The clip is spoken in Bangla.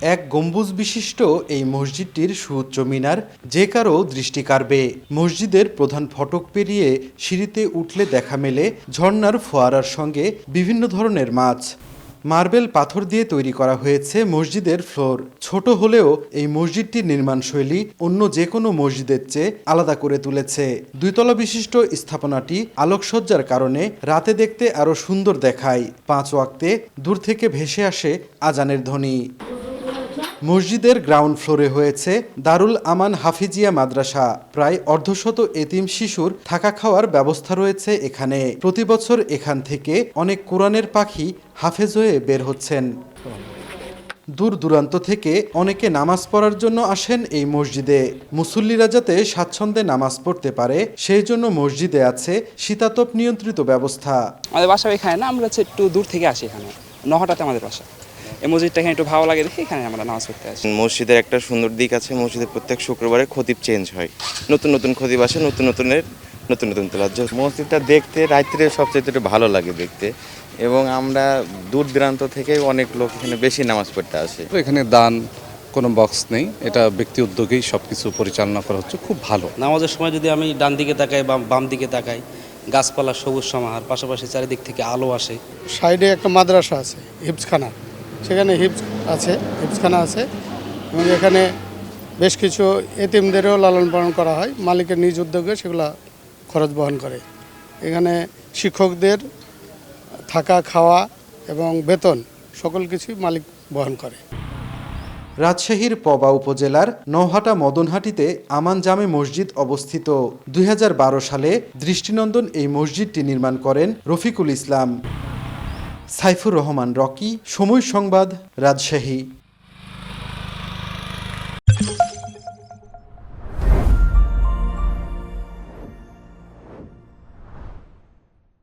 এক গম্বুজ বিশিষ্ট এই মসজিদটির সুউচ্চ মিনার যে কারো দৃষ্টি কাড়বে। মসজিদের প্রধান ফটক পেরিয়ে সিঁড়িতে উঠলে দেখা মেলে ঝর্ণার ফোয়ারার সঙ্গে বিভিন্ন ধরনের মাছ। মার্বেল পাথর দিয়ে তৈরি করা হয়েছে মসজিদের ফ্লোর। ছোট হলেও এই মসজিদটির নির্মাণশৈলী অন্য যে কোনো মসজিদের চেয়ে আলাদা করে তুলেছে। দুইতলা বিশিষ্ট স্থাপনাটি আলোকসজ্জার কারণে রাতে দেখতে আরও সুন্দর দেখায়। 5 ওয়াক্তে দূর থেকে ভেসে আসে আজানের ধ্বনি। মসজিদের গ্রাউন্ড ফ্লোরে হয়েছে দারুল আমান হাফিজিয়া মাদ্রাসা। প্রায় অর্ধশত এতিম শিশুর থাকা খাওয়ার ব্যবস্থা রয়েছে এখানে। প্রতি বছর এখান থেকে অনেক কোরআনের পাখি হাফেজ হয়ে বের হচ্ছেন। দূর দূরান্ত থেকে অনেকে নামাজ পড়ার জন্য আসেন এই মসজিদে। মুসল্লিরা যাতে স্বাচ্ছন্দ্যে নামাজ পড়তে পারে সেই জন্য মসজিদে আছে শীতাতপ নিয়ন্ত্রিত ব্যবস্থা। আমাদের বাসা এখানে না, আমরা একটু দূর থেকে আসি। এখানে নহটাতে আমাদের বাসা। এই মসজিদটা এখানে একটু ভালো লাগে দেখে এখানে আমরা নামাজ পড়তে আসি। মসজিদের একটা সুন্দর দিক আছে, মসজিদের প্রত্যেক শুক্রবারে খতিব চেঞ্জ হয়, নতুন নতুন খতিব আসে, নতুন নতুন তেলাজ্জু। মসজিদটা দেখতে রাত্রে সবচেয়ে ভালো লাগে দেখতে, এবং আমরা দূর দূরান্ত থেকে অনেক লোক এখানে বেশি নামাজ পড়তে আসে। এখানে দান কোনো বক্স নেই, এটা ব্যক্তি উদ্যোগেই সবকিছু পরিচালনা করা হচ্ছে, খুব ভালো। নামাজের সময় যদি আমি ডান দিকে তাকাই বা বাম দিকে তাকাই, গাছপালা সবুজ সমাহার, পাশাপাশি চারিদিক থেকে আলো আসে। সাইডে একটা মাদ্রাসা আছে হিফজখানা, সেখানে হিফজখানা আছে, এবং এখানে বেশ কিছু এতিমদেরও লালন পালন করা হয়। মালিকের নিজ উদ্যোগে সেগুলা খরচ বহন করে। এখানে শিক্ষকদের থাকা খাওয়া এবং বেতন সকল কিছুই মালিক বহন করে। রাজশাহীর পবা উপজেলার নওহাটা মদনহাটিতে আমান জামে মসজিদ অবস্থিত। 2012 সালে দৃষ্টিনন্দন এই মসজিদটি নির্মাণ করেন রফিকুল ইসলাম। সাইফুর রহমান রকি, সময় সংবাদ, রাজশাহী।